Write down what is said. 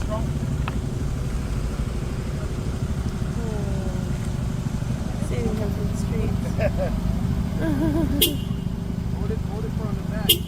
Seeing him from the street. Hold it from the back.